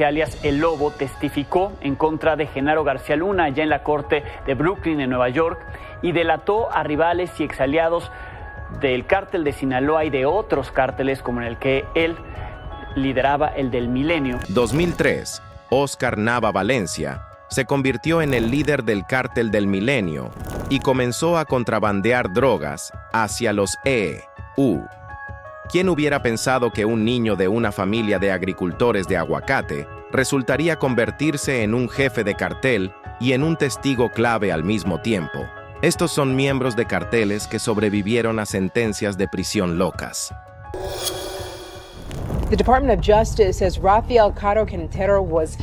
alias El Lobo, testificó en contra de Genaro García Luna allá en la corte de Brooklyn, en Nueva York, y delató a rivales y exaliados del cártel de Sinaloa y de otros cárteles como en el que él lideraba, el del Milenio. 2003, Óscar Nava Valencia se convirtió en el líder del cártel del Milenio y comenzó a contrabandear drogas hacia los EU. ¿Quién hubiera pensado que un niño de una familia de agricultores de aguacate resultaría convertirse en un jefe de cartel y en un testigo clave al mismo tiempo? Estos son miembros de carteles que sobrevivieron a sentencias de prisión locas. The Department of Justice says Rafael Caro Quintero was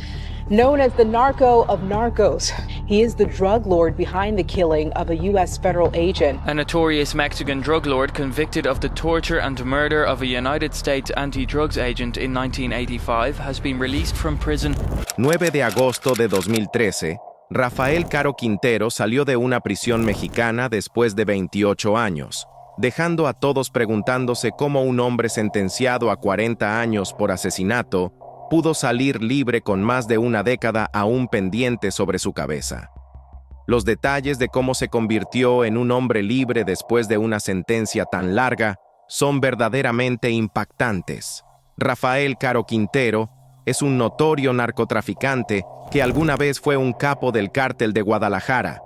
known as the narco of narcos. He is the drug lord behind the killing of a U.S. federal agent. A notorious Mexican drug lord convicted of the torture and murder of a United States anti-drugs agent in 1985 has been released from prison. 9 de agosto de 2013, Rafael Caro Quintero salió de una prisión mexicana después de 28 años, dejando a todos preguntándose cómo un hombre sentenciado a 40 años por asesinato pudo salir libre con más de una década aún pendiente sobre su cabeza. Los detalles de cómo se convirtió en un hombre libre después de una sentencia tan larga son verdaderamente impactantes. Rafael Caro Quintero es un notorio narcotraficante que alguna vez fue un capo del cártel de Guadalajara.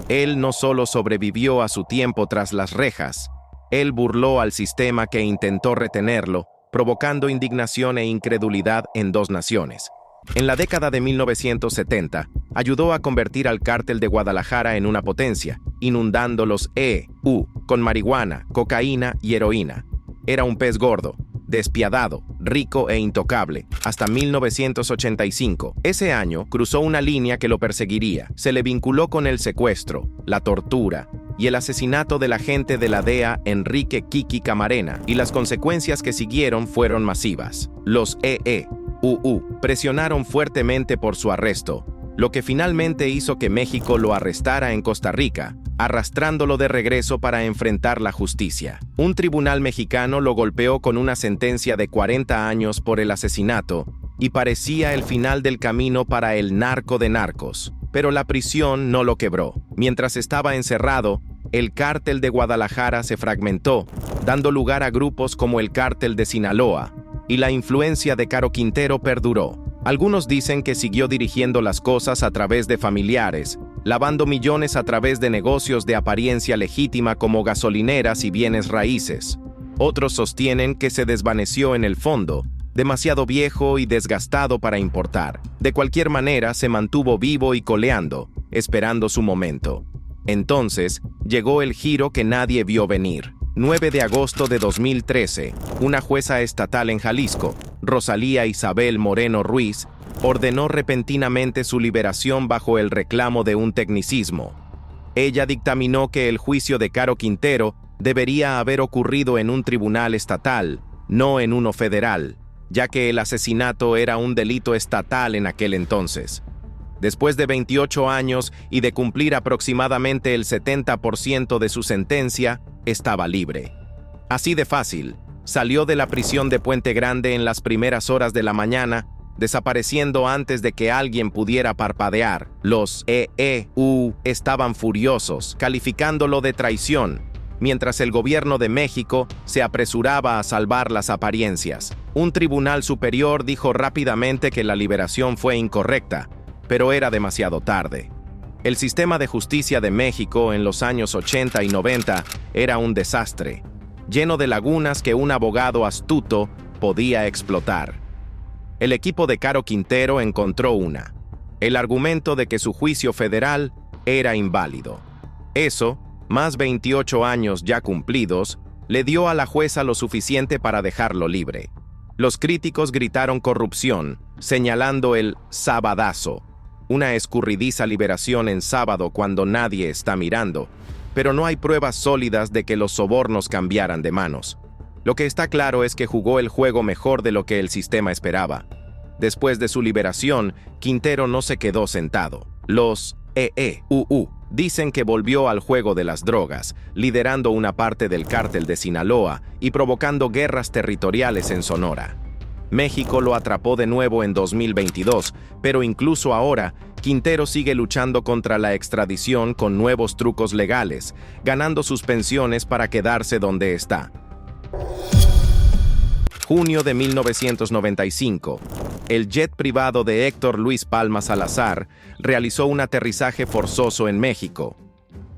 Él no solo sobrevivió a su tiempo tras las rejas, él burló al sistema que intentó retenerlo, provocando indignación e incredulidad en dos naciones. En la década de 1970, ayudó a convertir al cártel de Guadalajara en una potencia, inundando los EU con marihuana, cocaína y heroína. Era un pez gordo, despiadado, rico e intocable, hasta 1985. Ese año cruzó una línea que lo perseguiría. Se le vinculó con el secuestro, la tortura y el asesinato del agente de la DEA Enrique Kiki Camarena, y las consecuencias que siguieron fueron masivas. Los EU presionaron fuertemente por su arresto, lo que finalmente hizo que México lo arrestara en Costa Rica, arrastrándolo de regreso para enfrentar la justicia. Un tribunal mexicano lo golpeó con una sentencia de 40 años por el asesinato, y parecía el final del camino para el narco de narcos. Pero la prisión no lo quebró. Mientras estaba encerrado, el cártel de Guadalajara se fragmentó, dando lugar a grupos como el cártel de Sinaloa, y la influencia de Caro Quintero perduró. Algunos dicen que siguió dirigiendo las cosas a través de familiares, lavando millones a través de negocios de apariencia legítima como gasolineras y bienes raíces. Otros sostienen que se desvaneció en el fondo, demasiado viejo y desgastado para importar. De cualquier manera, se mantuvo vivo y coleando, esperando su momento. Entonces, llegó el giro que nadie vio venir. 9 de agosto de 2013, una jueza estatal en Jalisco, Rosalía Isabel Moreno Ruiz, ordenó repentinamente su liberación bajo el reclamo de un tecnicismo. Ella dictaminó que el juicio de Caro Quintero debería haber ocurrido en un tribunal estatal, no en uno federal, ya que el asesinato era un delito estatal en aquel entonces. Después de 28 años y de cumplir aproximadamente el 70% de su sentencia, estaba libre. Así de fácil, salió de la prisión de Puente Grande en las primeras horas de la mañana, desapareciendo antes de que alguien pudiera parpadear. Los EU estaban furiosos, calificándolo de traición, mientras el gobierno de México se apresuraba a salvar las apariencias. Un tribunal superior dijo rápidamente que la liberación fue incorrecta, pero era demasiado tarde. El sistema de justicia de México en los años 80 y 90 era un desastre, lleno de lagunas que un abogado astuto podía explotar. El equipo de Caro Quintero encontró una: el argumento de que su juicio federal era inválido. Eso, más 28 años ya cumplidos, le dio a la jueza lo suficiente para dejarlo libre. Los críticos gritaron corrupción, señalando el sabadazo, una escurridiza liberación en sábado cuando nadie está mirando, pero no hay pruebas sólidas de que los sobornos cambiaran de manos. Lo que está claro es que jugó el juego mejor de lo que el sistema esperaba. Después de su liberación, Quintero no se quedó sentado. Los EU dicen que volvió al juego de las drogas, liderando una parte del cártel de Sinaloa y provocando guerras territoriales en Sonora. México lo atrapó de nuevo en 2022, pero incluso ahora, Quintero sigue luchando contra la extradición con nuevos trucos legales, ganando suspensiones para quedarse donde está. Junio de 1995. El jet privado de Héctor Luis Palma Salazar realizó un aterrizaje forzoso en México.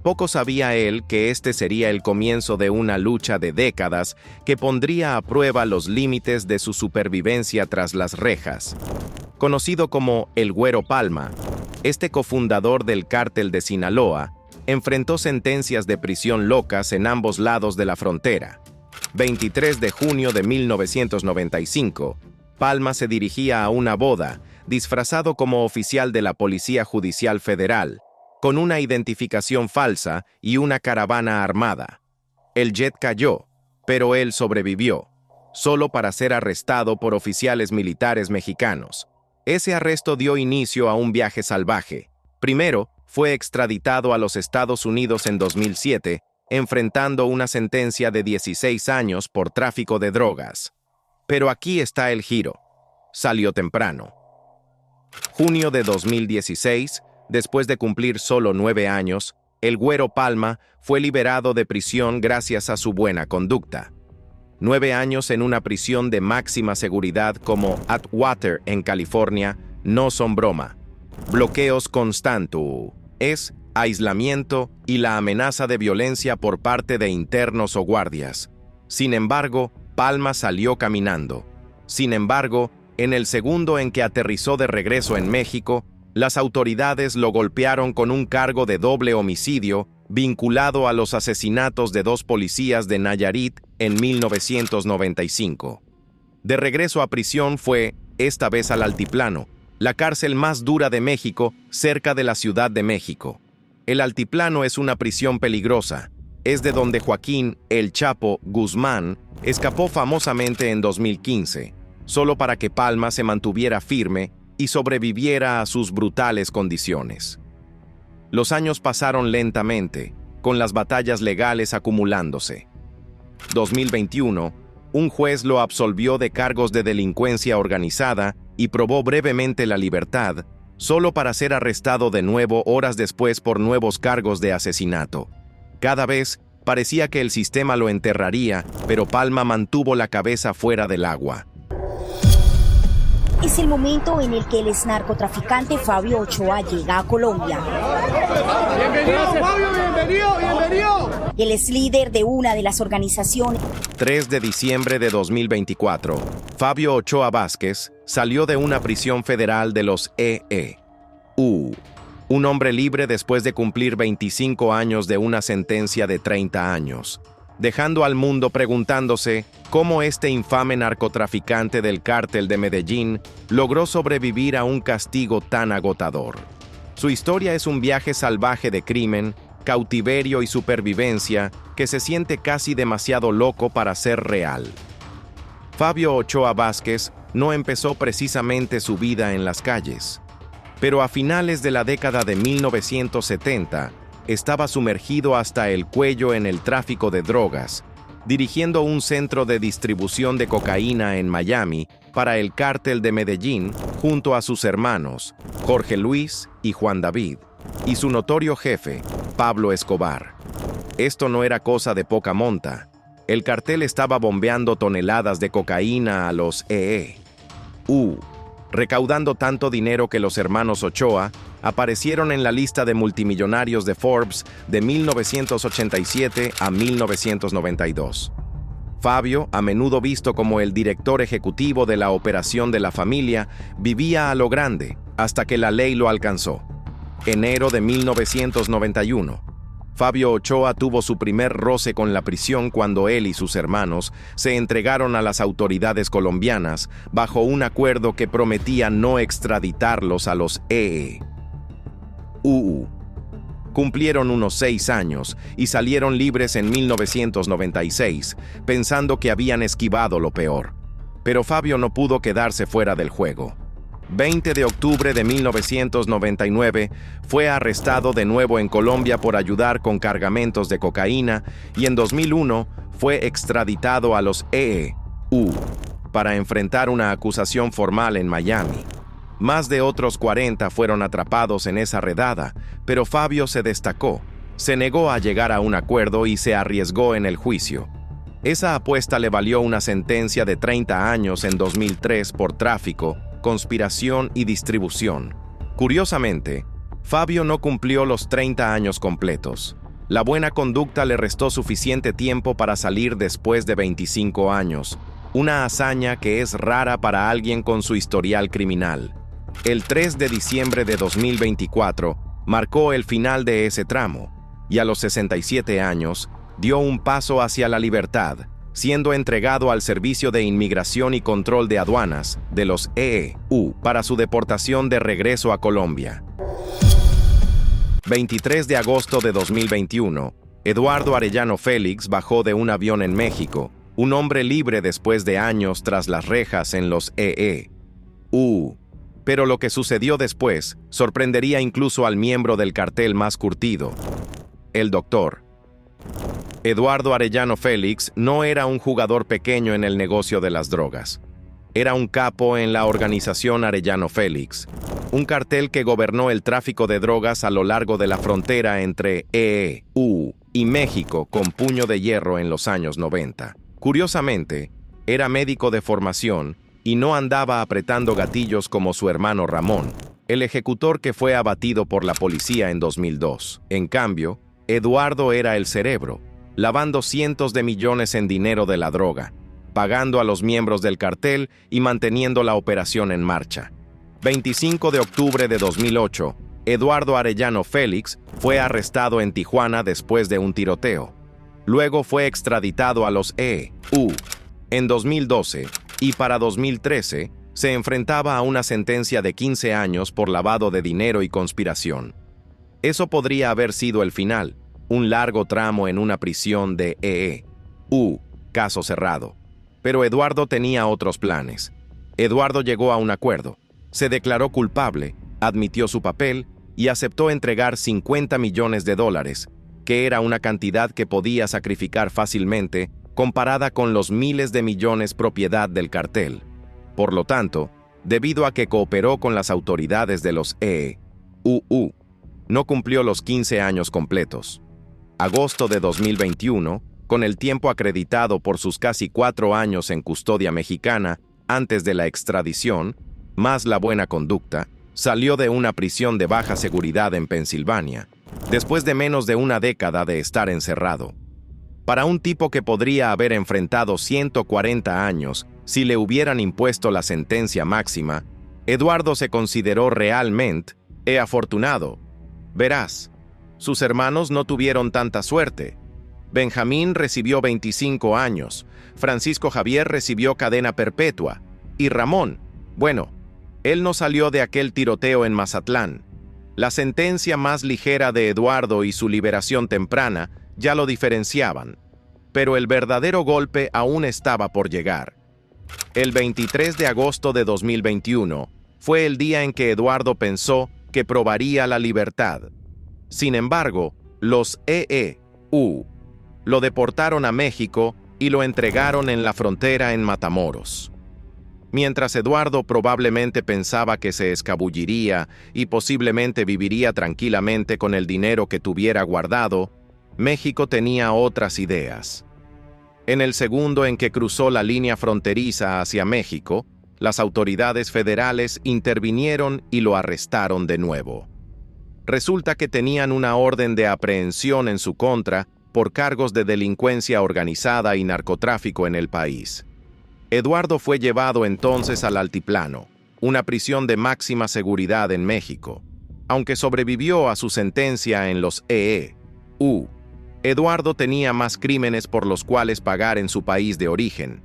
Poco sabía él que este sería el comienzo de una lucha de décadas que pondría a prueba los límites de su supervivencia tras las rejas. Conocido como el Güero Palma, este cofundador del cártel de Sinaloa enfrentó sentencias de prisión locas en ambos lados de la frontera. 23 de junio de 1995, Palma se dirigía a una boda, disfrazado como oficial de la Policía Judicial Federal, con una identificación falsa y una caravana armada. El jet cayó, pero él sobrevivió, solo para ser arrestado por oficiales militares mexicanos. Ese arresto dio inicio a un viaje salvaje. Primero, fue extraditado a los Estados Unidos en 2007, enfrentando una sentencia de 16 años por tráfico de drogas. Pero aquí está el giro. Salió temprano. Junio de 2016, después de cumplir solo 9 años, el Güero Palma fue liberado de prisión gracias a su buena conducta. 9 años en una prisión de máxima seguridad como Atwater en California no son broma. Bloqueos constantes, aislamiento y la amenaza de violencia por parte de internos o guardias. Sin embargo, Palma salió caminando. Sin embargo, en el segundo en que aterrizó de regreso en México, las autoridades lo golpearon con un cargo de doble homicidio vinculado a los asesinatos de 2 policías de Nayarit en 1995. De regreso a prisión fue, esta vez al Altiplano, la cárcel más dura de México, cerca de la Ciudad de México. El Altiplano es una prisión peligrosa. Es de donde Joaquín El Chapo Guzmán escapó famosamente en 2015, solo para que Palma se mantuviera firme y sobreviviera a sus brutales condiciones. Los años pasaron lentamente, con las batallas legales acumulándose. 2021, un juez lo absolvió de cargos de delincuencia organizada y probó brevemente la libertad, solo para ser arrestado de nuevo horas después por nuevos cargos de asesinato. Cada vez parecía que el sistema lo enterraría, pero Palma mantuvo la cabeza fuera del agua. Es el momento en el que el exnarcotraficante Fabio Ochoa llega a Colombia. ¡Bienvenido, Fabio! ¡Bienvenido! Él es líder de una de las organizaciones. 3 de diciembre de 2024, Fabio Ochoa Vázquez salió de una prisión federal de los EEU. Un hombre libre después de cumplir 25 años de una sentencia de 30 años. Dejando al mundo preguntándose cómo este infame narcotraficante del cártel de Medellín logró sobrevivir a un castigo tan agotador. Su historia es un viaje salvaje de crimen, cautiverio y supervivencia que se siente casi demasiado loco para ser real. Fabio Ochoa Vázquez no empezó precisamente su vida en las calles, pero a finales de la década de 1970, estaba sumergido hasta el cuello en el tráfico de drogas, dirigiendo un centro de distribución de cocaína en Miami para el cártel de Medellín junto a sus hermanos, Jorge Luis y Juan David, y su notorio jefe, Pablo Escobar. Esto no era cosa de poca monta. El cartel estaba bombeando toneladas de cocaína a los EEU, recaudando tanto dinero que los hermanos Ochoa aparecieron en la lista de multimillonarios de Forbes de 1987 a 1992. Fabio, a menudo visto como el director ejecutivo de la operación de la familia, vivía a lo grande, hasta que la ley lo alcanzó. Enero de 1991. Fabio Ochoa tuvo su primer roce con la prisión cuando él y sus hermanos se entregaron a las autoridades colombianas bajo un acuerdo que prometía no extraditarlos a los EEU. Cumplieron unos 6 años y salieron libres en 1996, pensando que habían esquivado lo peor. Pero Fabio no pudo quedarse fuera del juego. 20 de octubre de 1999, fue arrestado de nuevo en Colombia por ayudar con cargamentos de cocaína y en 2001 fue extraditado a los EEU. para enfrentar una acusación formal en Miami. Más de otros 40 fueron atrapados en esa redada, pero Fabio se destacó, se negó a llegar a un acuerdo y se arriesgó en el juicio. Esa apuesta le valió una sentencia de 30 años en 2003 por tráfico, conspiración y distribución. Curiosamente, Fabio no cumplió los 30 años completos. La buena conducta le restó suficiente tiempo para salir después de 25 años, una hazaña que es rara para alguien con su historial criminal. El 3 de diciembre de 2024 marcó el final de ese tramo, y a los 67 años dio un paso hacia la libertad, siendo entregado al Servicio de Inmigración y Control de Aduanas de los EU para su deportación de regreso a Colombia. 23 de agosto de 2021, Eduardo Arellano Félix bajó de un avión en México, un hombre libre después de años tras las rejas en los EU. Pero lo que sucedió después sorprendería incluso al miembro del cartel más curtido, el Dr. Eduardo Arellano Félix no era un jugador pequeño en el negocio de las drogas. Era un capo en la organización Arellano Félix, un cartel que gobernó el tráfico de drogas a lo largo de la frontera entre EU y México con puño de hierro en los años 90. Curiosamente, era médico de formación y no andaba apretando gatillos como su hermano Ramón, el ejecutor que fue abatido por la policía en 2002. En cambio, Eduardo era el cerebro, lavando cientos de millones en dinero de la droga, pagando a los miembros del cartel y manteniendo la operación en marcha. 25 de octubre de 2008, Eduardo Arellano Félix fue arrestado en Tijuana después de un tiroteo. Luego fue extraditado a los EU. En 2012 y para 2013, se enfrentaba a una sentencia de 15 años por lavado de dinero y conspiración. Eso podría haber sido el final, un largo tramo en una prisión de EU, caso cerrado. Pero Eduardo tenía otros planes. Eduardo llegó a un acuerdo, se declaró culpable, admitió su papel y aceptó entregar $50 millones, que era una cantidad que podía sacrificar fácilmente comparada con los miles de millones propiedad del cartel. Por lo tanto, debido a que cooperó con las autoridades de los EU, no cumplió los 15 años completos. Agosto de 2021, con el tiempo acreditado por sus casi 4 años en custodia mexicana antes de la extradición, más la buena conducta, salió de una prisión de baja seguridad en Pensilvania, después de menos de una década de estar encerrado. Para un tipo que podría haber enfrentado 140 años si le hubieran impuesto la sentencia máxima, Eduardo se consideró realmente afortunado. Verás, sus hermanos no tuvieron tanta suerte. Benjamín recibió 25 años, Francisco Javier recibió cadena perpetua, y Ramón, bueno, él no salió de aquel tiroteo en Mazatlán. La sentencia más ligera de Eduardo y su liberación temprana ya lo diferenciaban, pero el verdadero golpe aún estaba por llegar. El 23 de agosto de 2021 fue el día en que Eduardo pensó que probaría la libertad. Sin embargo, los EU lo deportaron a México y lo entregaron en la frontera en Matamoros. Mientras Eduardo probablemente pensaba que se escabulliría y posiblemente viviría tranquilamente con el dinero que tuviera guardado, México tenía otras ideas. En el segundo en que cruzó la línea fronteriza hacia México, las autoridades federales intervinieron y lo arrestaron de nuevo. Resulta que tenían una orden de aprehensión en su contra por cargos de delincuencia organizada y narcotráfico en el país. Eduardo fue llevado entonces al Altiplano, una prisión de máxima seguridad en México. Aunque sobrevivió a su sentencia en los EU, Eduardo tenía más crímenes por los cuales pagar en su país de origen.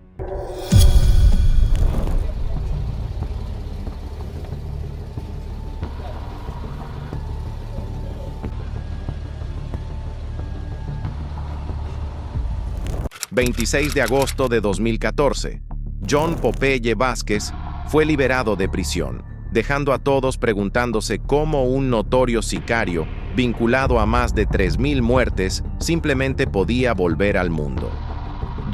...26 de agosto de 2014... John Popeye Vázquez fue liberado de prisión, dejando a todos preguntándose cómo un notorio sicario vinculado a más de 3,000 muertes simplemente podía volver al mundo.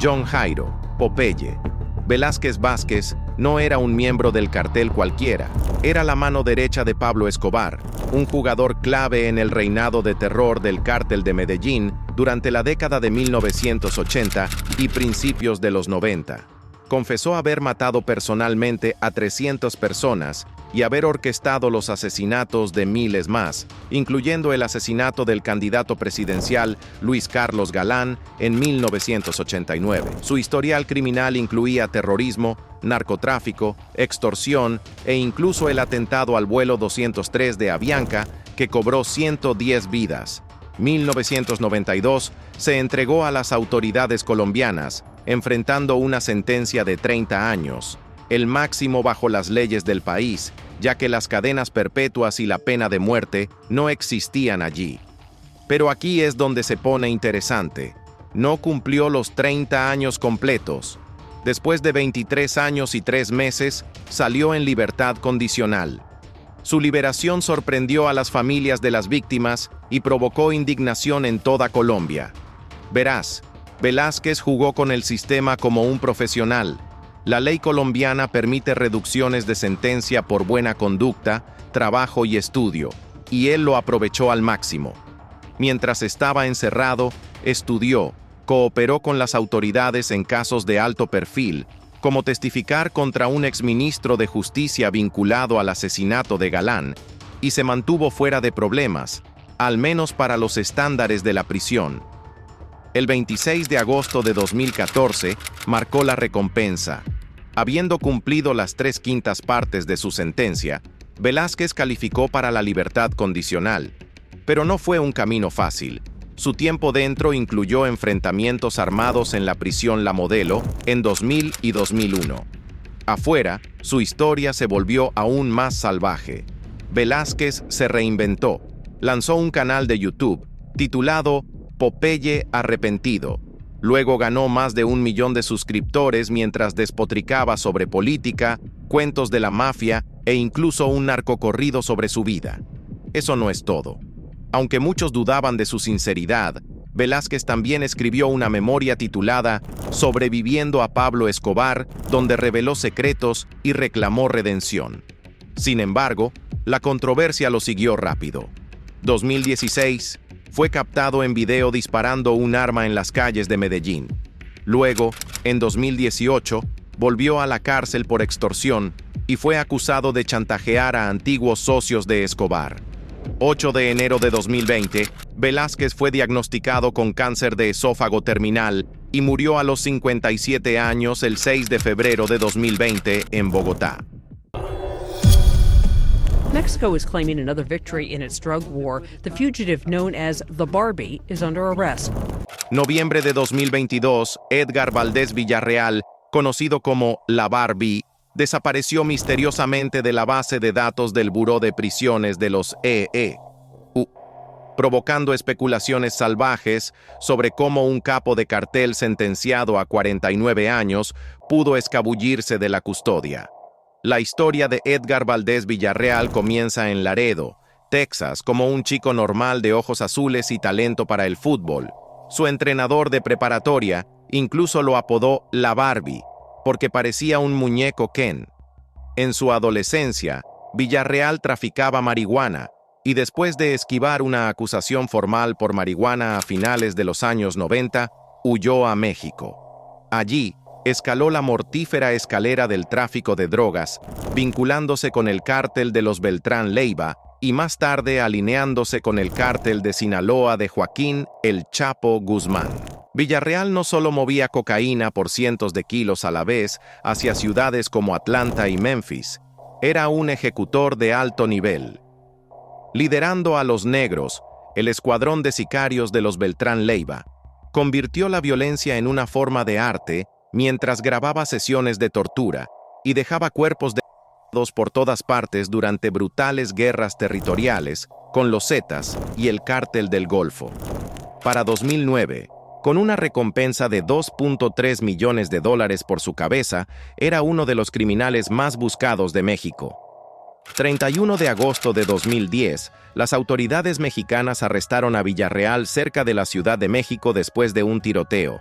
John Jairo Popeye Velázquez Vázquez no era un miembro del cartel cualquiera, era la mano derecha de Pablo Escobar, un jugador clave en el reinado de terror del cártel de Medellín durante la década de 1980 y principios de los 90. Confesó haber matado personalmente a 300 personas y haber orquestado los asesinatos de miles más, incluyendo el asesinato del candidato presidencial Luis Carlos Galán en 1989. Su historial criminal incluía terrorismo, narcotráfico, extorsión e incluso el atentado al vuelo 203 de Avianca, que cobró 110 vidas. 1992 se entregó a las autoridades colombianas, enfrentando una sentencia de 30 años, el máximo bajo las leyes del país, ya que las cadenas perpetuas y la pena de muerte no existían allí. Pero aquí es donde se pone interesante. No cumplió los 30 años completos. Después de 23 años y 3 meses, salió en libertad condicional. Su liberación sorprendió a las familias de las víctimas y provocó indignación en toda Colombia. Verás, Velázquez jugó con el sistema como un profesional. La ley colombiana permite reducciones de sentencia por buena conducta, trabajo y estudio, y él lo aprovechó al máximo. Mientras estaba encerrado, estudió, cooperó con las autoridades en casos de alto perfil, como testificar contra un exministro de Justicia vinculado al asesinato de Galán, y se mantuvo fuera de problemas, al menos para los estándares de la prisión. El 26 de agosto de 2014 marcó la recompensa. Habiendo cumplido las 3/5 partes de su sentencia, Velázquez calificó para la libertad condicional. Pero no fue un camino fácil. Su tiempo dentro incluyó enfrentamientos armados en la prisión La Modelo en 2000 y 2001. Afuera, su historia se volvió aún más salvaje. Velázquez se reinventó. Lanzó un canal de YouTube titulado Popeye Arrepentido. Luego ganó más de 1 millón de suscriptores mientras despotricaba sobre política, cuentos de la mafia e incluso un narcocorrido sobre su vida. Eso no es todo. Aunque muchos dudaban de su sinceridad, Velázquez también escribió una memoria titulada Sobreviviendo a Pablo Escobar, donde reveló secretos y reclamó redención. Sin embargo, la controversia lo siguió rápido. 2016, fue captado en video disparando un arma en las calles de Medellín. Luego, en 2018, volvió a la cárcel por extorsión y fue acusado de chantajear a antiguos socios de Escobar. 8 de enero de 2020, Velázquez fue diagnosticado con cáncer de esófago terminal y murió a los 57 años el 6 de febrero de 2020 en Bogotá. Mexico is claiming another victory in its drug war. The fugitive known as the Barbie is under arrest. Noviembre de 2022, Edgar Valdés Villarreal, conocido como la Barbie, desapareció misteriosamente de la base de datos del Buró de Prisiones de los EEU, provocando especulaciones salvajes sobre cómo un capo de cartel sentenciado a 49 años pudo escabullirse de la custodia. La historia de Edgar Valdés Villarreal comienza en Laredo, Texas, como un chico normal de ojos azules y talento para el fútbol. Su entrenador de preparatoria incluso lo apodó la Barbie, porque parecía un muñeco Ken. En su adolescencia, Villarreal traficaba marihuana, y después de esquivar una acusación formal por marihuana a finales de los años 90, huyó a México. Allí, escaló la mortífera escalera del tráfico de drogas, vinculándose con el cártel de los Beltrán Leiva y más tarde alineándose con el cártel de Sinaloa de Joaquín El Chapo Guzmán. Villarreal no solo movía cocaína por cientos de kilos a la vez hacia ciudades como Atlanta y Memphis, era un ejecutor de alto nivel. Liderando a los negros, el escuadrón de sicarios de los Beltrán Leiva, convirtió la violencia en una forma de arte mientras grababa sesiones de tortura y dejaba cuerpos decapitados por todas partes durante brutales guerras territoriales con los Zetas y el Cártel del Golfo. Para 2009, con una recompensa de $2.3 millones por su cabeza, era uno de los criminales más buscados de México. 31 de agosto de 2010, las autoridades mexicanas arrestaron a Villarreal cerca de la Ciudad de México después de un tiroteo.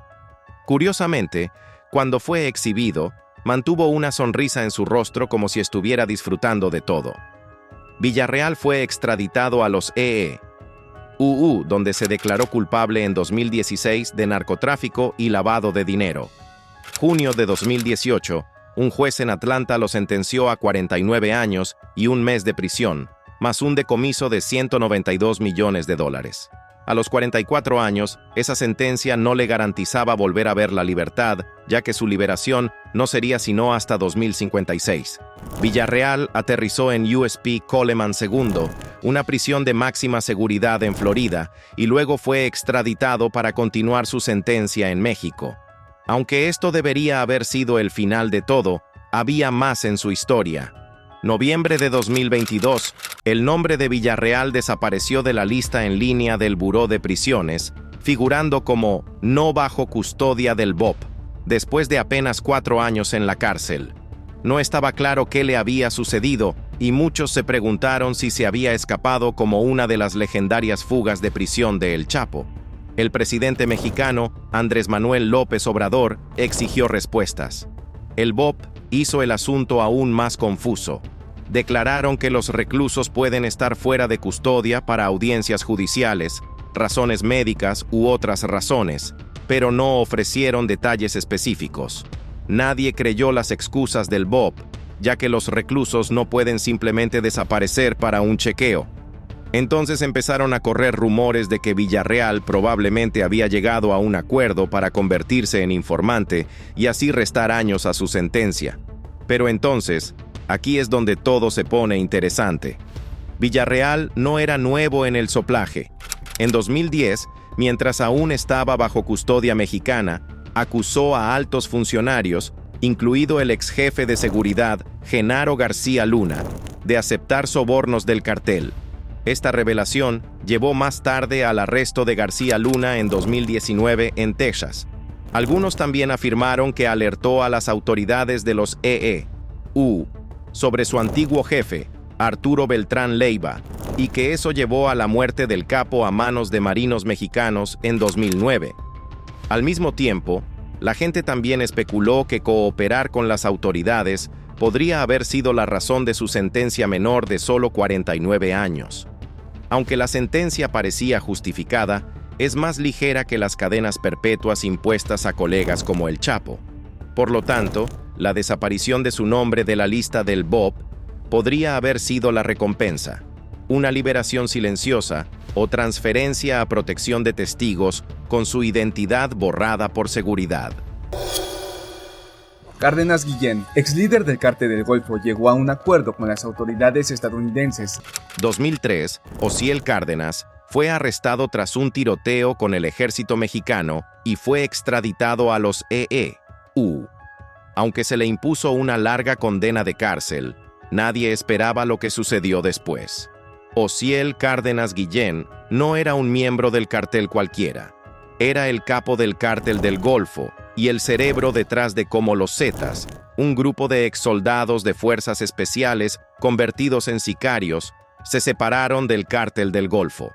Curiosamente, cuando fue exhibido, mantuvo una sonrisa en su rostro como si estuviera disfrutando de todo. Villarreal fue extraditado a los EE.UU, donde se declaró culpable en 2016 de narcotráfico y lavado de dinero. Junio de 2018, un juez en Atlanta lo sentenció a 49 años y un mes de prisión, más un decomiso de $192 millones. A los 44 años, esa sentencia no le garantizaba volver a ver la libertad, ya que su liberación no sería sino hasta 2056. Villarreal aterrizó en USP Coleman II, una prisión de máxima seguridad en Florida, y luego fue extraditado para continuar su sentencia en México. Aunque esto debería haber sido el final de todo, había más en su historia. Noviembre de 2022, el nombre de Villarreal desapareció de la lista en línea del Buró de Prisiones, figurando como no bajo custodia del BOP, después de apenas 4 años en la cárcel. No estaba claro qué le había sucedido, y muchos se preguntaron si se había escapado como una de las legendarias fugas de prisión de El Chapo. El presidente mexicano, Andrés Manuel López Obrador, exigió respuestas. El BOP hizo el asunto aún más confuso. Declararon que los reclusos pueden estar fuera de custodia para audiencias judiciales, razones médicas u otras razones, pero no ofrecieron detalles específicos. Nadie creyó las excusas del BOP, ya que los reclusos no pueden simplemente desaparecer para un chequeo. Entonces empezaron a correr rumores de que Villarreal probablemente había llegado a un acuerdo para convertirse en informante y así restar años a su sentencia. Pero entonces, aquí es donde todo se pone interesante. Villarreal no era nuevo en el soplaje. En 2010, mientras aún estaba bajo custodia mexicana, acusó a altos funcionarios, incluido el ex jefe de seguridad, Genaro García Luna, de aceptar sobornos del cartel. Esta revelación llevó más tarde al arresto de García Luna en 2019 en Texas. Algunos también afirmaron que alertó a las autoridades de los EE.UU sobre su antiguo jefe, Arturo Beltrán Leiva, y que eso llevó a la muerte del capo a manos de marinos mexicanos en 2009. Al mismo tiempo, la gente también especuló que cooperar con las autoridades podría haber sido la razón de su sentencia menor de solo 49 años. Aunque la sentencia parecía justificada, es más ligera que las cadenas perpetuas impuestas a colegas como El Chapo. Por lo tanto, la desaparición de su nombre de la lista del BOP podría haber sido la recompensa, una liberación silenciosa o transferencia a protección de testigos con su identidad borrada por seguridad. Cárdenas Guillén, ex líder del Cártel del Golfo, llegó a un acuerdo con las autoridades estadounidenses. 2003, Osiel Cárdenas fue arrestado tras un tiroteo con el ejército mexicano y fue extraditado a los EE.UU. Aunque se le impuso una larga condena de cárcel, nadie esperaba lo que sucedió después. Osiel Cárdenas Guillén no era un miembro del cartel cualquiera. Era el capo del Cártel del Golfo y el cerebro detrás de Como los Zetas, un grupo de exsoldados de fuerzas especiales convertidos en sicarios, se separaron del Cártel del Golfo.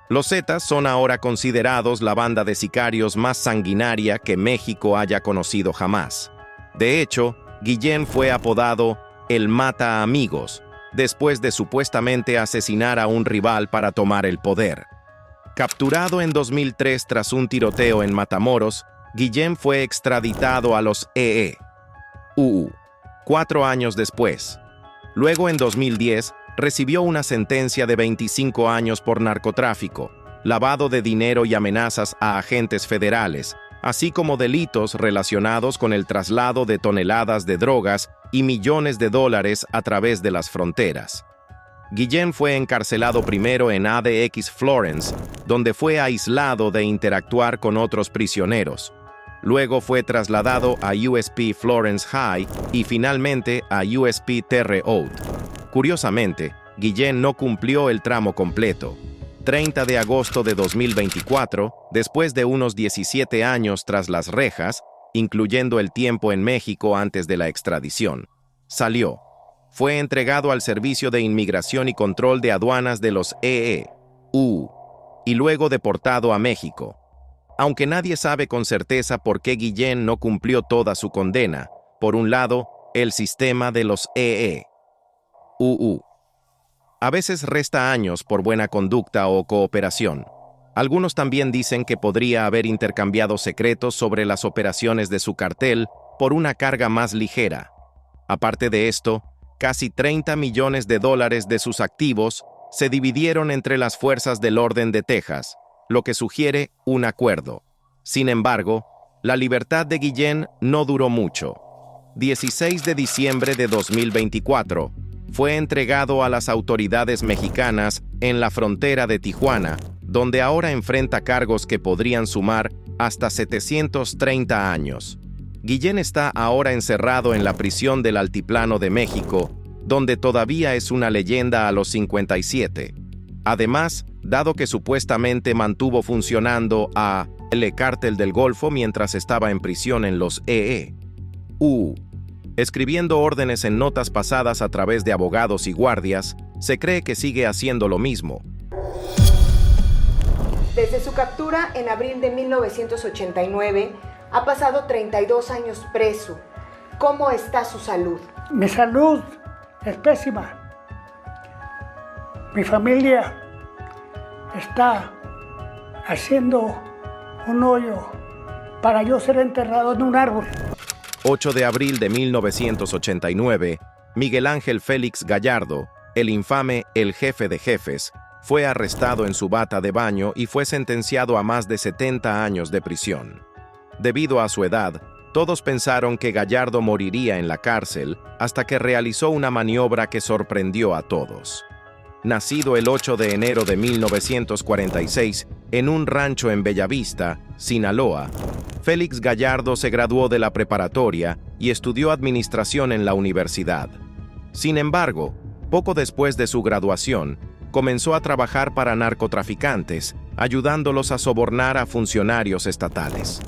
Los Zetas son ahora considerados la banda de sicarios más sanguinaria que México haya conocido jamás. De hecho, Guillén fue apodado el Mata Amigos, después de supuestamente asesinar a un rival para tomar el poder. Capturado en 2003 tras un tiroteo en Matamoros, Guillén fue extraditado a los EE.UU 4 años después. Luego, en 2010, recibió una sentencia de 25 años por narcotráfico, lavado de dinero y amenazas a agentes federales, así como delitos relacionados con el traslado de toneladas de drogas y millones de dólares a través de las fronteras. Guillén fue encarcelado primero en ADX Florence, donde fue aislado de interactuar con otros prisioneros. Luego fue trasladado a USP Florence High y finalmente a USP Terre Haute. Curiosamente, Guillén no cumplió el tramo completo. 30 de agosto de 2024, después de unos 17 años tras las rejas, incluyendo el tiempo en México antes de la extradición, salió. Fue entregado al Servicio de Inmigración y Control de Aduanas de los EE.UU y luego deportado a México. Aunque nadie sabe con certeza por qué Guillén no cumplió toda su condena, por un lado, el sistema de los EE-UU. A veces resta años por buena conducta o cooperación. Algunos también dicen que podría haber intercambiado secretos sobre las operaciones de su cartel por una carga más ligera. Aparte de esto, casi $30 millones de sus activos se dividieron entre las fuerzas del orden de Texas, lo que sugiere un acuerdo. Sin embargo, la libertad de Guillén no duró mucho. 16 de diciembre de 2024, fue entregado a las autoridades mexicanas en la frontera de Tijuana, donde ahora enfrenta cargos que podrían sumar hasta 730 años. Guillén está ahora encerrado en la prisión del Altiplano de México, donde todavía es una leyenda a los 57. Además, dado que supuestamente mantuvo funcionando el Cártel del Golfo mientras estaba en prisión en los EE-UU, escribiendo órdenes en notas pasadas a través de abogados y guardias, se cree que sigue haciendo lo mismo. Desde su captura en abril de 1989, ha pasado 32 años preso. ¿Cómo está su salud? Mi salud es pésima. Mi familia está haciendo un hoyo para yo ser enterrado en un árbol. 8 de abril de 1989, Miguel Ángel Félix Gallardo, el infame El Jefe de Jefes, fue arrestado en su bata de baño y fue sentenciado a más de 70 años de prisión. Debido a su edad, todos pensaron que Gallardo moriría en la cárcel hasta que realizó una maniobra que sorprendió a todos. Nacido el 8 de enero de 1946 en un rancho en Bellavista, Sinaloa, Félix Gallardo se graduó de la preparatoria y estudió administración en la universidad. Sin embargo, poco después de su graduación, comenzó a trabajar para narcotraficantes, ayudándolos a sobornar a funcionarios estatales.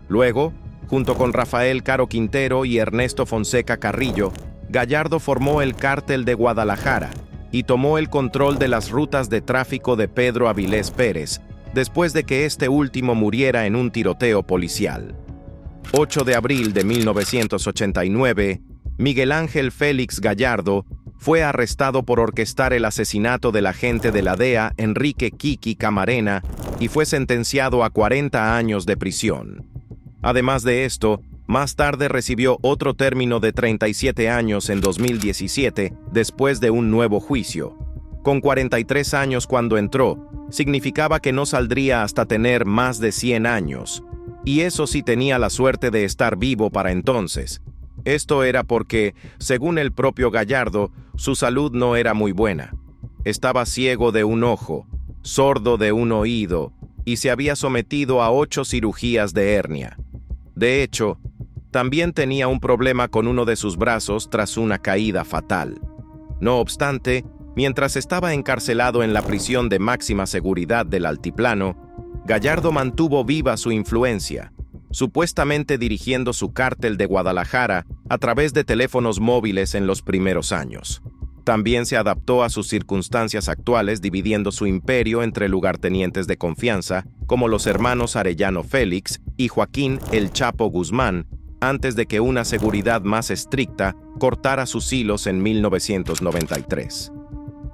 Luego, junto con Rafael Caro Quintero y Ernesto Fonseca Carrillo, Gallardo formó el Cártel de Guadalajara y tomó el control de las rutas de tráfico de Pedro Avilés Pérez, después de que este último muriera en un tiroteo policial. 8 de abril de 1989, Miguel Ángel Félix Gallardo fue arrestado por orquestar el asesinato del agente de la DEA, Enrique Kiki Camarena, y fue sentenciado a 40 años de prisión. Además de esto, más tarde recibió otro término de 37 años en 2017, después de un nuevo juicio. Con 43 años cuando entró, significaba que no saldría hasta tener más de 100 años. Y eso sí tenía la suerte de estar vivo para entonces. Esto era porque, según el propio Gallardo, su salud no era muy buena. Estaba ciego de un ojo, sordo de un oído, y se había sometido a 8 cirugías de hernia. De hecho, también tenía un problema con uno de sus brazos tras una caída fatal. No obstante, mientras estaba encarcelado en la prisión de máxima seguridad del Altiplano, Gallardo mantuvo viva su influencia, supuestamente dirigiendo su cártel de Guadalajara a través de teléfonos móviles en los primeros años. También se adaptó a sus circunstancias actuales, dividiendo su imperio entre lugartenientes de confianza, como los hermanos Arellano Félix y Joaquín El Chapo Guzmán, antes de que una seguridad más estricta cortara sus hilos en 1993.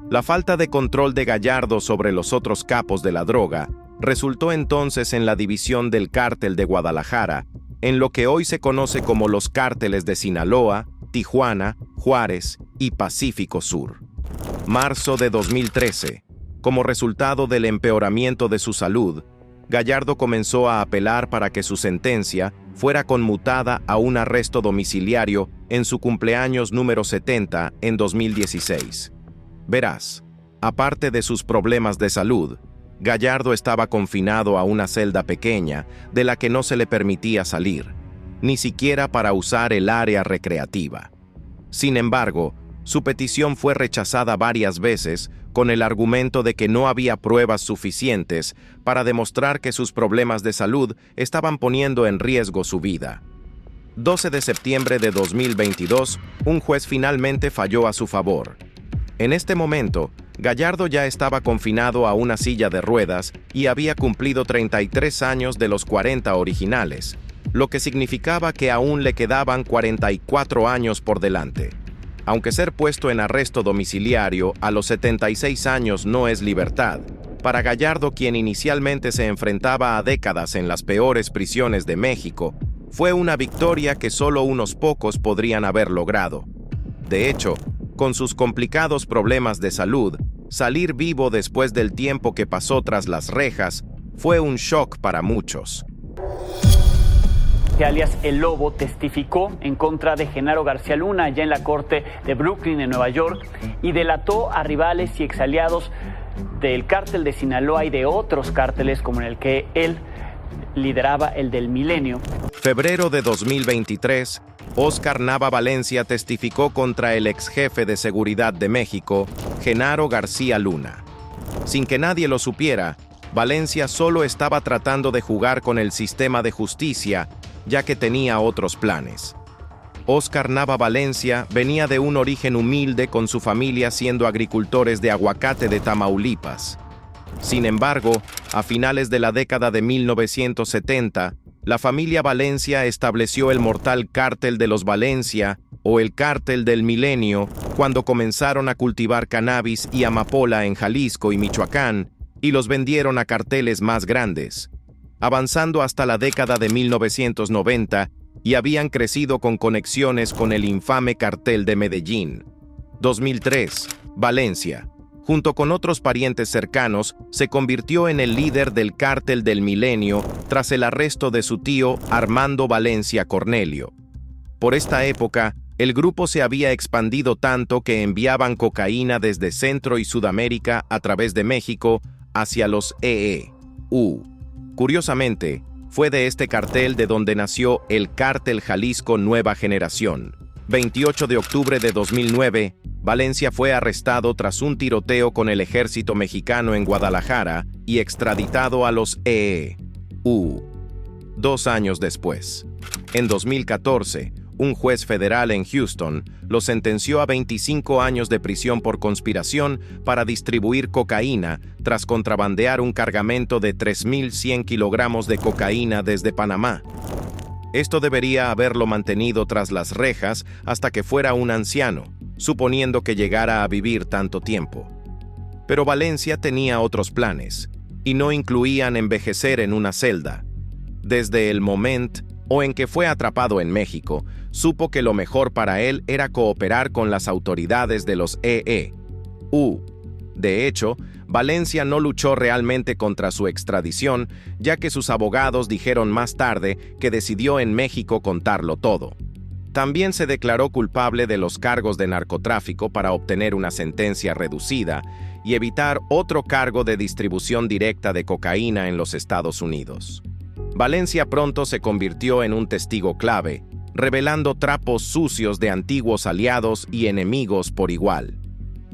La falta de control de Gallardo sobre los otros capos de la droga resultó entonces en la división del Cártel de Guadalajara, en lo que hoy se conoce como los cárteles de Sinaloa, Tijuana, Juárez y Pacífico Sur. Marzo de 2013. Como resultado del empeoramiento de su salud, Gallardo comenzó a apelar para que su sentencia fuera conmutada a un arresto domiciliario en su cumpleaños número 70 en 2016. Verás, aparte de sus problemas de salud, Gallardo estaba confinado a una celda pequeña de la que no se le permitía salir, ni siquiera para usar el área recreativa. Sin embargo, su petición fue rechazada varias veces con el argumento de que no había pruebas suficientes para demostrar que sus problemas de salud estaban poniendo en riesgo su vida. 12 de septiembre de 2022, un juez finalmente falló a su favor. En este momento, Gallardo ya estaba confinado a una silla de ruedas y había cumplido 33 años de los 40 originales, lo que significaba que aún le quedaban 44 años por delante. Aunque ser puesto en arresto domiciliario a los 76 años no es libertad, para Gallardo, quien inicialmente se enfrentaba a décadas en las peores prisiones de México, fue una victoria que solo unos pocos podrían haber logrado. De hecho, con sus complicados problemas de salud, salir vivo después del tiempo que pasó tras las rejas fue un shock para muchos. Alias El Lobo, testificó en contra de Genaro García Luna allá en la corte de Brooklyn, en Nueva York, y delató a rivales y exaliados del cártel de Sinaloa y de otros cárteles como en el que él lideraba, el del Milenio. Febrero de 2023, Óscar Nava Valencia testificó contra el ex jefe de seguridad de México, Genaro García Luna. Sin que nadie lo supiera, Valencia solo estaba tratando de jugar con el sistema de justicia, ya que tenía otros planes. Óscar Nava Valencia venía de un origen humilde, con su familia siendo agricultores de aguacate de Tamaulipas. Sin embargo, a finales de la década de 1970, la familia Valencia estableció el mortal Cártel de los Valencia, o el Cártel del Milenio, cuando comenzaron a cultivar cannabis y amapola en Jalisco y Michoacán, y los vendieron a carteles más grandes, avanzando hasta la década de 1990, y habían crecido con conexiones con el infame cartel de Medellín. 2003, Valencia, junto con otros parientes cercanos, se convirtió en el líder del Cártel del Milenio tras el arresto de su tío Armando Valencia Cornelio. Por esta época, el grupo se había expandido tanto que enviaban cocaína desde Centro y Sudamérica a través de México hacia los EU. Curiosamente, fue de este cartel de donde nació el Cártel Jalisco Nueva Generación. 28 de octubre de 2009, Valencia fue arrestado tras un tiroteo con el ejército mexicano en Guadalajara y extraditado a los EU. 2 años después, en 2014, un juez federal en Houston lo sentenció a 25 años de prisión por conspiración para distribuir cocaína tras contrabandear un cargamento de 3.100 kilogramos de cocaína desde Panamá. Esto debería haberlo mantenido tras las rejas hasta que fuera un anciano, suponiendo que llegara a vivir tanto tiempo. Pero Valencia tenía otros planes, y no incluían envejecer en una celda. Desde el momento en que fue atrapado en México, supo que lo mejor para él era cooperar con las autoridades de los EU. De hecho, Valencia no luchó realmente contra su extradición, ya que sus abogados dijeron más tarde que decidió en México contarlo todo. También se declaró culpable de los cargos de narcotráfico para obtener una sentencia reducida y evitar otro cargo de distribución directa de cocaína en los Estados Unidos. Valencia pronto se convirtió en un testigo clave, revelando trapos sucios de antiguos aliados y enemigos por igual.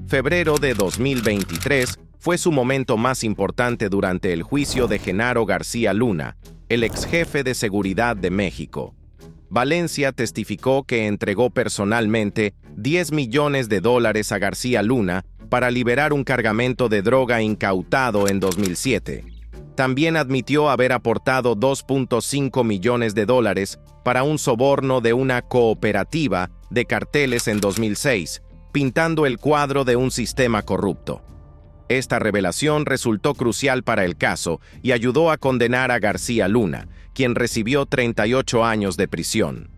Febrero de 2023 fue su momento más importante durante el juicio de Genaro García Luna, el ex jefe de seguridad de México. Valencia testificó que entregó personalmente $10 millones a García Luna para liberar un cargamento de droga incautado en 2007. También admitió haber aportado $2.5 millones para un soborno de una cooperativa de carteles en 2006, pintando el cuadro de un sistema corrupto. Esta revelación resultó crucial para el caso y ayudó a condenar a García Luna, quien recibió 38 años de prisión.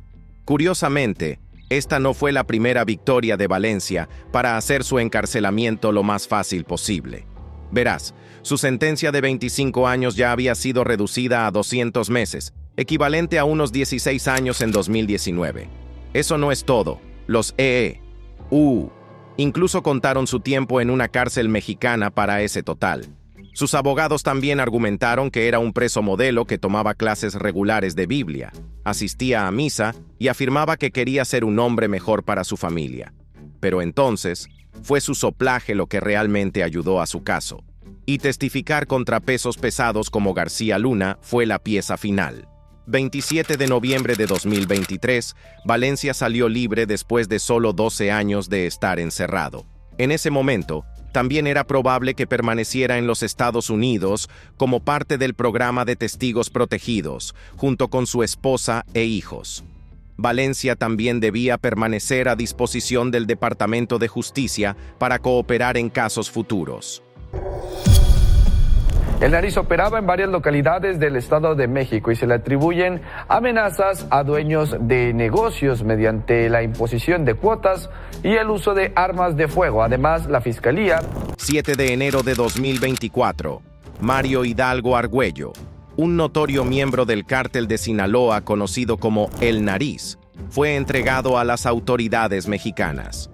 Curiosamente, esta no fue la primera victoria de Valencia para hacer su encarcelamiento lo más fácil posible. Verás, su sentencia de 25 años ya había sido reducida a 200 meses, equivalente a unos 16 años en 2019. Eso no es todo. Los EU incluso contaron su tiempo en una cárcel mexicana para ese total. Sus abogados también argumentaron que era un preso modelo que tomaba clases regulares de Biblia, asistía a misa y afirmaba que quería ser un hombre mejor para su familia. Pero entonces, fue su soplaje lo que realmente ayudó a su caso. Y testificar contra pesos pesados como García Luna fue la pieza final. 27 de noviembre de 2023, Valencia salió libre después de solo 12 años de estar encerrado. En ese momento, también era probable que permaneciera en los Estados Unidos como parte del programa de testigos protegidos, junto con su esposa e hijos. Valencia también debía permanecer a disposición del Departamento de Justicia para cooperar en casos futuros. El Nariz operaba en varias localidades del Estado de México y se le atribuyen amenazas a dueños de negocios mediante la imposición de cuotas y el uso de armas de fuego. Además, la Fiscalía... 7 de enero de 2024, Mario Hidalgo Argüello, un notorio miembro del cártel de Sinaloa conocido como El Nariz, fue entregado a las autoridades mexicanas.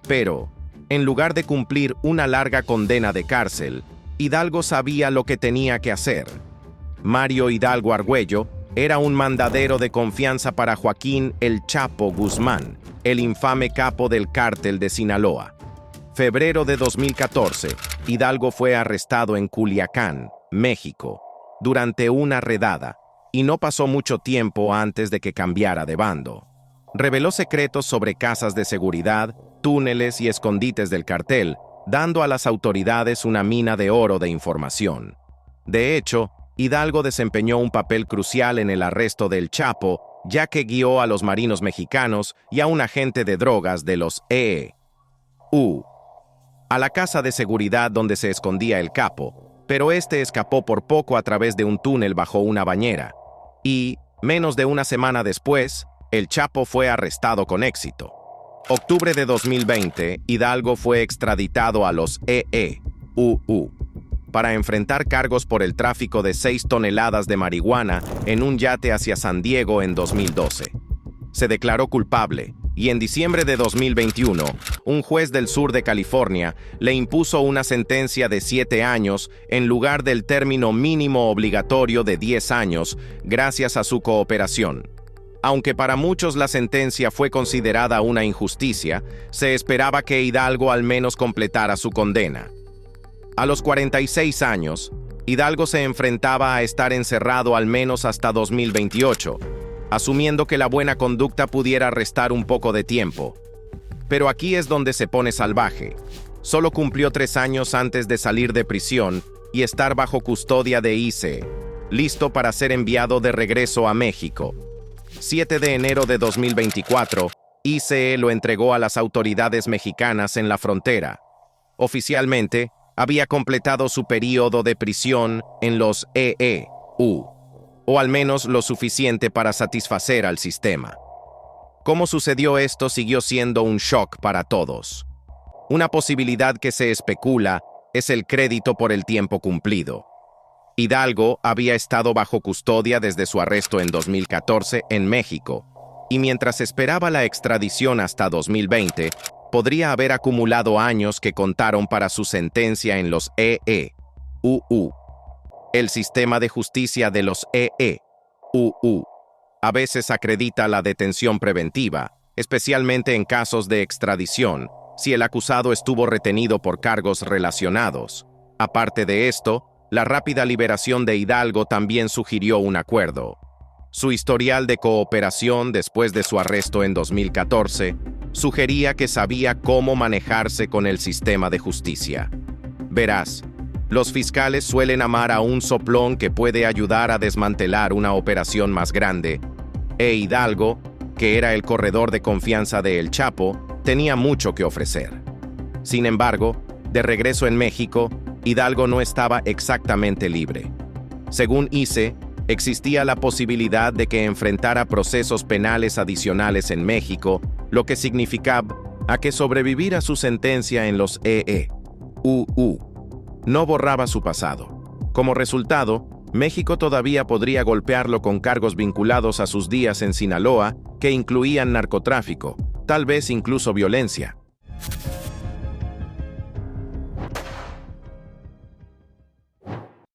Pero, en lugar de cumplir una larga condena de cárcel, Hidalgo sabía lo que tenía que hacer. Mario Hidalgo Argüello era un mandadero de confianza para Joaquín El Chapo Guzmán, el infame capo del cártel de Sinaloa. Febrero de 2014, Hidalgo fue arrestado en Culiacán, México, durante una redada, y no pasó mucho tiempo antes de que cambiara de bando. Reveló secretos sobre casas de seguridad, túneles y escondites del cartel, dando a las autoridades una mina de oro de información. De hecho, Hidalgo desempeñó un papel crucial en el arresto del Chapo, ya que guió a los marinos mexicanos y a un agente de drogas de los EEU a la casa de seguridad donde se escondía el capo, pero este escapó por poco a través de un túnel bajo una bañera. Y, menos de una semana después, el Chapo fue arrestado con éxito. Octubre de 2020, Hidalgo fue extraditado a los EEU para enfrentar cargos por el tráfico de 6 toneladas de marihuana en un yate hacia San Diego en 2012. Se declaró culpable y en diciembre de 2021, un juez del sur de California le impuso una sentencia de 7 años en lugar del término mínimo obligatorio de 10 años gracias a su cooperación. Aunque para muchos la sentencia fue considerada una injusticia, se esperaba que Hidalgo al menos completara su condena. A los 46 años, Hidalgo se enfrentaba a estar encerrado al menos hasta 2028, asumiendo que la buena conducta pudiera restar un poco de tiempo. Pero aquí es donde se pone salvaje. Solo cumplió 3 años antes de salir de prisión y estar bajo custodia de ICE, listo para ser enviado de regreso a México. 7 de enero de 2024, ICE lo entregó a las autoridades mexicanas en la frontera. Oficialmente, había completado su período de prisión en los EEU, o al menos lo suficiente para satisfacer al sistema. Cómo sucedió esto siguió siendo un shock para todos. Una posibilidad que se especula es el crédito por el tiempo cumplido. Hidalgo había estado bajo custodia desde su arresto en 2014 en México, y mientras esperaba la extradición hasta 2020, podría haber acumulado años que contaron para su sentencia en los EEU. El sistema de justicia de los EEU a veces acredita la detención preventiva, especialmente en casos de extradición, si el acusado estuvo retenido por cargos relacionados. Aparte de esto, la rápida liberación de Hidalgo también sugirió un acuerdo. Su historial de cooperación después de su arresto en 2014 sugería que sabía cómo manejarse con el sistema de justicia. Verás, los fiscales suelen amar a un soplón que puede ayudar a desmantelar una operación más grande, e Hidalgo, que era el corredor de confianza de El Chapo, tenía mucho que ofrecer. Sin embargo, de regreso en México, Hidalgo no estaba exactamente libre. Según ICE, existía la posibilidad de que enfrentara procesos penales adicionales en México, lo que significaba que sobrevivir a su sentencia en los EEU no borraba su pasado. Como resultado, México todavía podría golpearlo con cargos vinculados a sus días en Sinaloa, que incluían narcotráfico, tal vez incluso violencia.